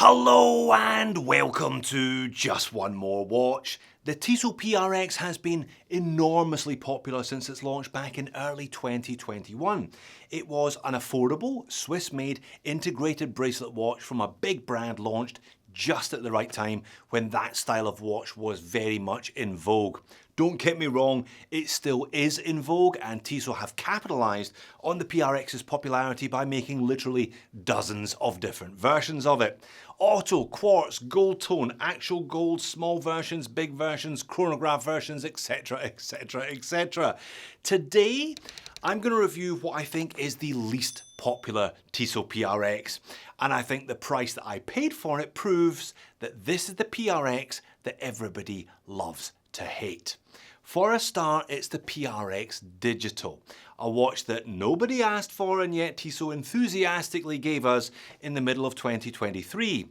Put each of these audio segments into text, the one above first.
Hello and welcome to Just One More Watch. The Tissot PRX has been enormously popular since its launch back in early 2021. It was an affordable, Swiss-made integrated bracelet watch from a big brand launched just at the right time when that style of watch was very much in vogue. Don't get me wrong, it still is in vogue, and Tissot have capitalised on the PRX's popularity by making literally dozens of different versions of it. Auto, quartz, gold tone, actual gold, small versions, big versions, chronograph versions, etc, etc, etc. Today, I'm going to review what I think is the least popular Tissot PRX, and I think the price that I paid for it proves that this is the PRX that everybody loves to hate. For a start, it's the PRX Digital, a watch that nobody asked for and yet Tissot enthusiastically gave us in the middle of 2023.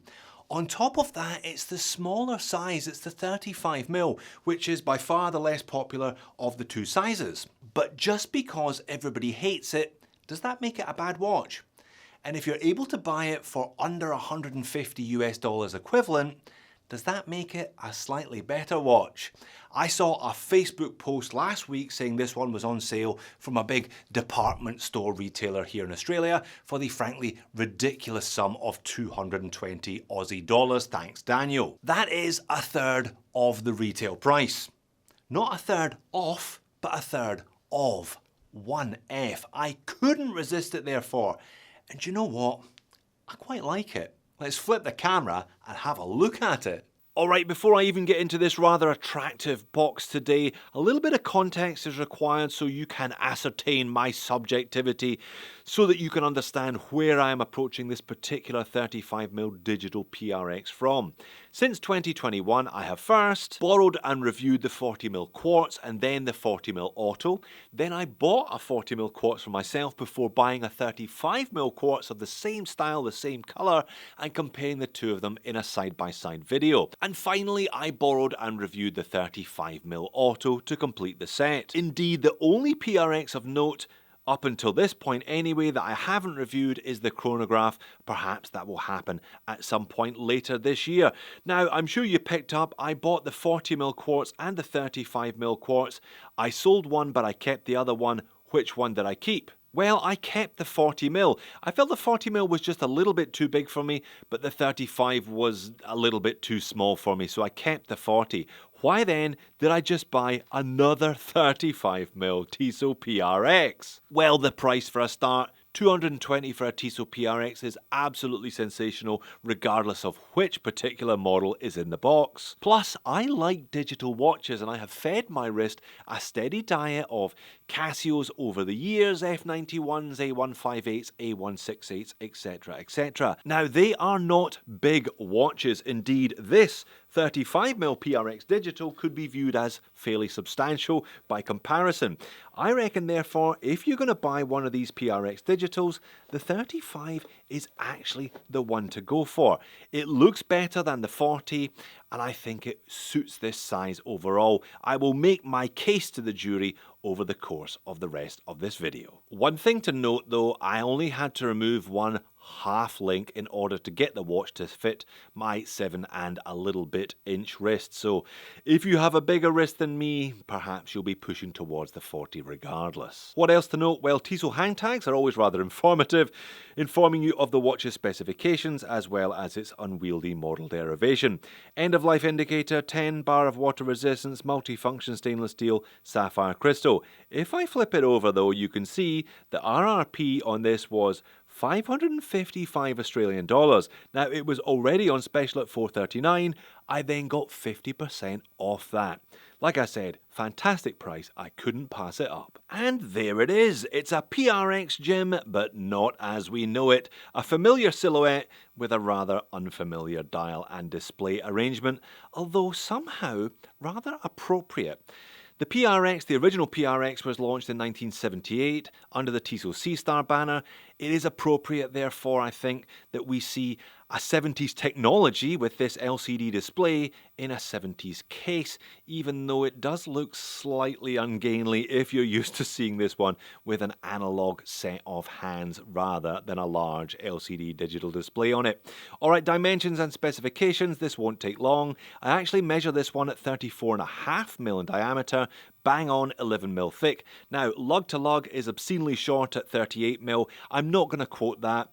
On top of that, it's the smaller size, it's the 35mm, which is by far the less popular of the two sizes. But just because everybody hates it, does that make it a bad watch? And if you're able to buy it for under $150 equivalent, does that make it a slightly better watch? I saw a Facebook post last week saying this one was on sale from a big department store retailer here in Australia for the frankly ridiculous sum of 220 Aussie dollars. Thanks, Daniel. That is a third of the retail price. Not a third off, but a third of. 1F. I couldn't resist it therefore. And you know what? I quite like it. Let's flip the camera and have a look at it. Alright, before I even get into this rather attractive box today, a little bit of context is required so you can ascertain my subjectivity, so that you can understand where I am approaching this particular 35mm digital PRX from. Since 2021, I have first borrowed and reviewed the 40mm quartz and then the 40mm auto. Then I bought a 40mm quartz for myself before buying a 35mm quartz of the same style, the same colour, and comparing the two of them in a side-by-side video. And finally, I borrowed and reviewed the 35mm auto to complete the set. Indeed, the only PRX of note up until this point anyway that I haven't reviewed is the chronograph. Perhaps that will happen at some point later this year. Now, I'm sure you picked up, I bought the 40mm quartz and the 35mm quartz. I sold one, but I kept the other one. Which one did I keep? Well, I kept the 40mm. I felt the 40mm was just a little bit too big for me, but the 35 was a little bit too small for me, so I kept the 40. Why then did I just buy another 35mm Tissot PRX? Well, the price for a start, $220 for a Tissot PRX is absolutely sensational regardless of which particular model is in the box. Plus, I like digital watches and I have fed my wrist a steady diet of Casios over the years, F91s, A158s, A168s, etc, etc. Now, they are not big watches. Indeed, this 35mm PRX Digital could be viewed as fairly substantial by comparison. I reckon therefore, if you're going to buy one of these PRX Digitals, the 35 is actually the one to go for. It looks better than the 40 and I think it suits this size overall. I will make my case to the jury over the course of the rest of this video. One thing to note though, I only had to remove one half link in order to get the watch to fit my 7 and a little bit inch wrist. So if you have a bigger wrist than me, perhaps you'll be pushing towards the 40 regardless. What else to note? Well, Tissot hang tags are always rather informative, informing you of the watch's specifications as well as its unwieldy model derivation. End of life indicator, 10 bar of water resistance, multifunction stainless steel, sapphire crystal. If I flip it over though, you can see the RRP on this was $555 Australian dollars. Now, it was already on special at $439. I then got 50% off that. Like I said, fantastic price. I couldn't pass it up. And there it is. It's a PRX gem, but not as we know it. A familiar silhouette with a rather unfamiliar dial and display arrangement, although somehow rather appropriate. The PRX, the original PRX, was launched in 1978 under the Tissot Sea Star banner. It is appropriate, therefore, I think, that we see a 70s technology with this LCD display in a 70s case, even though it does look slightly ungainly if you're used to seeing this one with an analog set of hands rather than a large LCD digital display on it. Alright, dimensions and specifications, this won't take long. I actually measure this one at 34.5mm in diameter, bang on 11mm thick. Now, lug to lug is obscenely short at 38mm. I'm not going to quote that.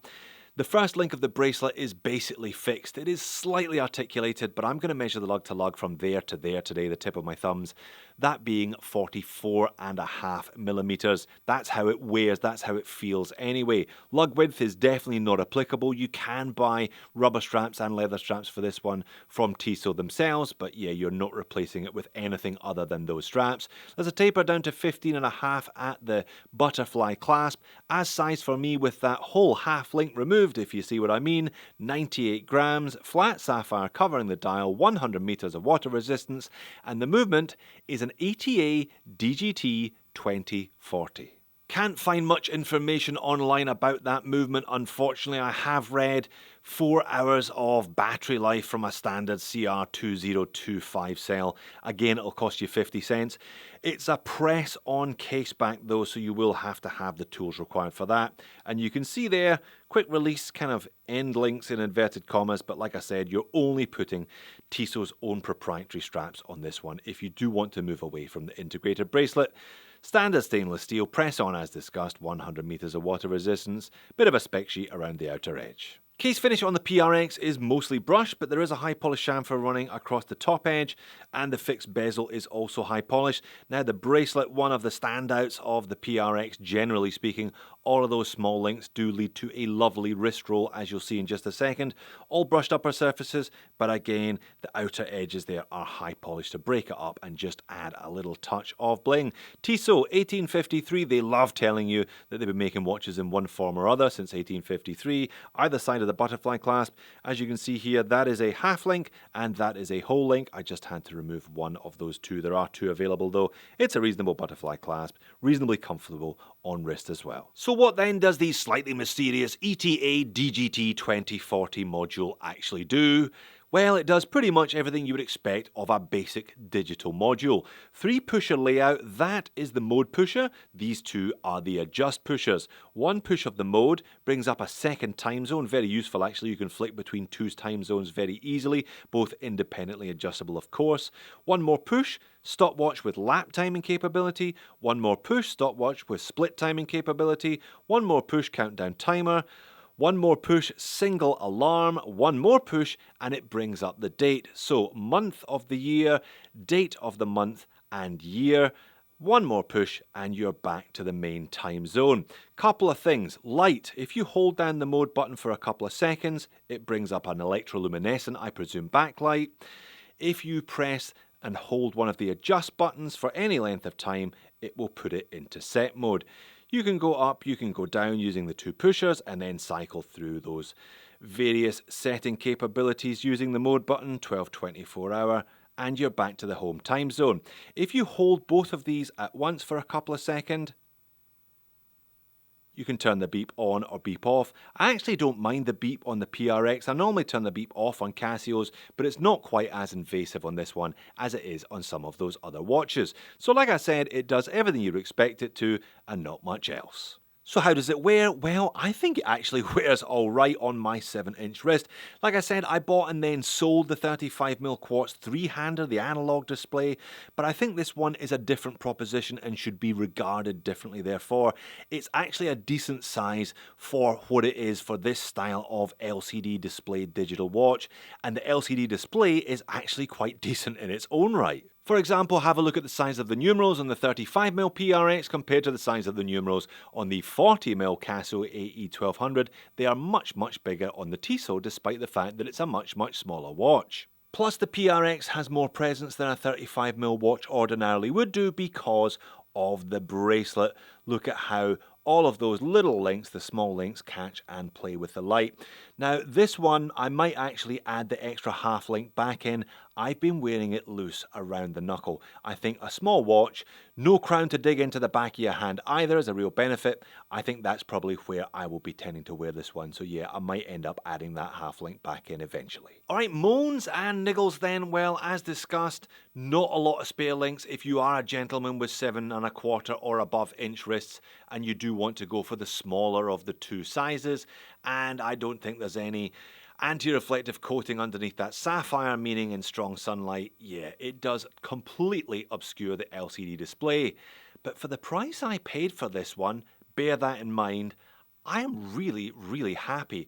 The first link of the bracelet is basically fixed. It is slightly articulated, but I'm going to measure the lug to lug from there to there today, the tip of my thumbs. That being 44.5mm. That's how it wears, that's how it feels anyway. Lug width is definitely not applicable. You can buy rubber straps and leather straps for this one from Tissot themselves, but yeah, you're not replacing it with anything other than those straps. There's a taper down to 15.5 at the butterfly clasp. As size for me with that whole half link removed, if you see what I mean. 98 grams, flat sapphire covering the dial, 100 meters of water resistance, and the movement is an ETA DGT 2040. Can't find much information online about that movement, unfortunately. I have read 4 hours of battery life from a standard CR2025 cell. Again, it'll cost you 50 cents. It's a press-on case back though, so you will have to have the tools required for that. And you can see there, quick release kind of end links in inverted commas, but like I said, you're only putting Tissot's own proprietary straps on this one if you do want to move away from the integrated bracelet. Standard stainless steel, press on as discussed, 100 meters of water resistance, bit of a spec sheet around the outer edge. Case finish on the PRX is mostly brushed, but there is a high polish chamfer running across the top edge, and the fixed bezel is also high polished. Now the bracelet, one of the standouts of the PRX generally speaking, all of those small links do lead to a lovely wrist roll, as you'll see in just a second. All brushed upper surfaces, but again, the outer edges there are high polished to break it up and just add a little touch of bling. Tissot, 1853, they love telling you that they've been making watches in one form or other since 1853. Either side of the butterfly clasp, as you can see here, that is a half link and that is a whole link. I just had to remove one of those two. There are two available though. It's a reasonable butterfly clasp, reasonably comfortable on wrist as well. So what then does the slightly mysterious ETA DGT 2040 module actually do? Well, it does pretty much everything you would expect of a basic digital module. 3 pusher layout, that is the mode pusher. These two are the adjust pushers. One push of the mode brings up a second time zone, very useful actually. You can flick between 2 time zones very easily, both independently adjustable of course. One more push, stopwatch with lap timing capability. One more push, stopwatch with split timing capability. One more push, countdown timer. One more push, single alarm, one more push, and it brings up the date. So, month of the year, date of the month, and year. One more push, and you're back to the main time zone. Couple of things. Light. If you hold down the mode button for a couple of seconds, it brings up an electroluminescent, I presume, backlight. If you press and hold one of the adjust buttons for any length of time, it will put it into set mode. You can go up, you can go down using the 2 pushers and then cycle through those various setting capabilities using the mode button, 12-24 hour, and you're back to the home time zone. If you hold both of these at once for a couple of seconds, you can turn the beep on or beep off. I actually don't mind the beep on the PRX. I normally turn the beep off on Casios, but it's not quite as invasive on this one as it is on some of those other watches. So like I said, it does everything you'd expect it to and not much else. So how does it wear? Well, I think it actually wears alright on my 7-inch wrist. Like I said, I bought and then sold the 35mm quartz 3-hander, the analog display, but I think this one is a different proposition and should be regarded differently therefore. It's actually a decent size for what it is for this style of LCD displayed digital watch, and the LCD display is actually quite decent in its own right. For example, have a look at the size of the numerals on the 35mm PRX compared to the size of the numerals on the 40mm Casio AE1200. They are much, much bigger on the Tissot despite the fact that it's a much, much smaller watch. Plus the PRX has more presence than a 35mm watch ordinarily would do because of the bracelet. Look at how all of those little links, the small links, catch and play with the light. Now this one, I might actually add the extra half link back in. I've been wearing it loose around the knuckle. I think a small watch, no crown to dig into the back of your hand either is a real benefit. I think that's probably where I will be tending to wear this one. So yeah, I might end up adding that half link back in eventually. All right, moans and niggles then. Well, as discussed, not a lot of spare links if you are a gentleman with 7 1/4 or above inch wrists and you do want to go for the smaller of the two sizes. And I don't think there's any anti-reflective coating underneath that sapphire, meaning in strong sunlight, yeah, it does completely obscure the LCD display. But for the price I paid for this one, bear that in mind, I am really happy.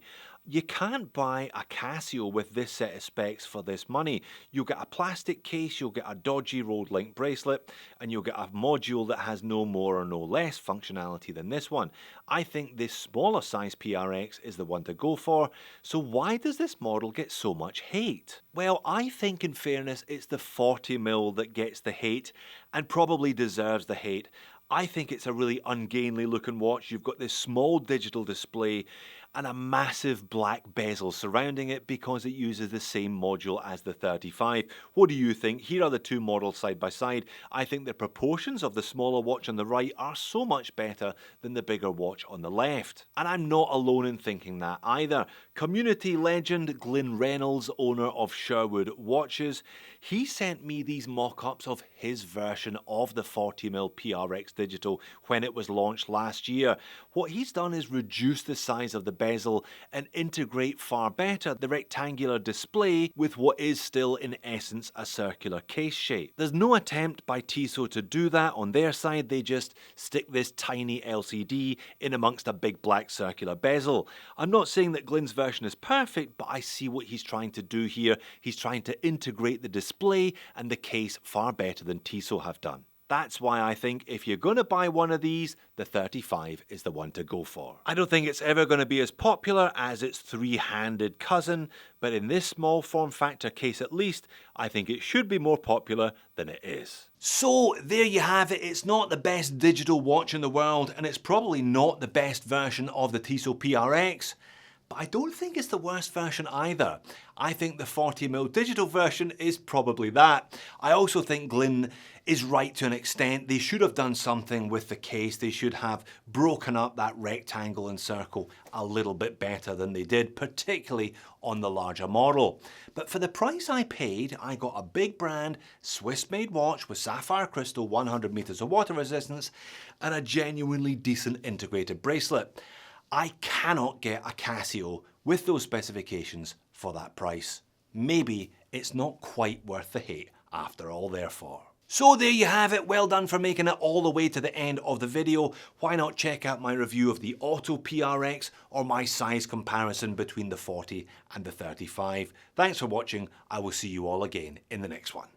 You can't buy a Casio with this set of specs for this money. You'll get a plastic case, you'll get a dodgy rolled link bracelet, and you'll get a module that has no more or no less functionality than this one. I think this smaller size PRX is the one to go for. So why does this model get so much hate? Well, I think in fairness, it's the 40mm that gets the hate, and probably deserves the hate. I think it's a really ungainly looking watch. You've got this small digital display and a massive black bezel surrounding it because it uses the same module as the 35. What do you think? Here are the two models side by side. I think the proportions of the smaller watch on the right are so much better than the bigger watch on the left. And I'm not alone in thinking that either. Community legend Glyn Reynolds, owner of Sherwood Watches, he sent me these mock-ups of his version of the 40mm PRX Digital when it was launched last year. What he's done is reduce the size of the bezel and integrate far better the rectangular display with what is still in essence a circular case shape. There's no attempt by Tissot to do that on their side. They just stick this tiny LCD in amongst a big black circular bezel. I'm not saying that Glyn's version is perfect, but I see what he's trying to do here. He's trying to integrate the display and the case far better than Tissot have done. That's why I think if you're going to buy one of these, the 35 is the one to go for. I don't think it's ever going to be as popular as its three-handed cousin, but in this small form factor case at least, I think it should be more popular than it is. So there you have it. It's not the best digital watch in the world, and it's probably not the best version of the Tissot PRX. But I don't think it's the worst version either. I think the 40mm digital version is probably that. I also think Glyn is right to an extent. They should have done something with the case. They should have broken up that rectangle and circle a little bit better than they did, particularly on the larger model. But for the price I paid, I got a big brand, Swiss-made watch with sapphire crystal, 100 meters of water resistance, and a genuinely decent integrated bracelet. I cannot get a Casio with those specifications for that price. Maybe it's not quite worth the hate after all, therefore. So there you have it. Well done for making it all the way to the end of the video. Why not check out my review of the Auto PRX or my size comparison between the 40 and the 35. Thanks for watching. I will see you all again in the next one.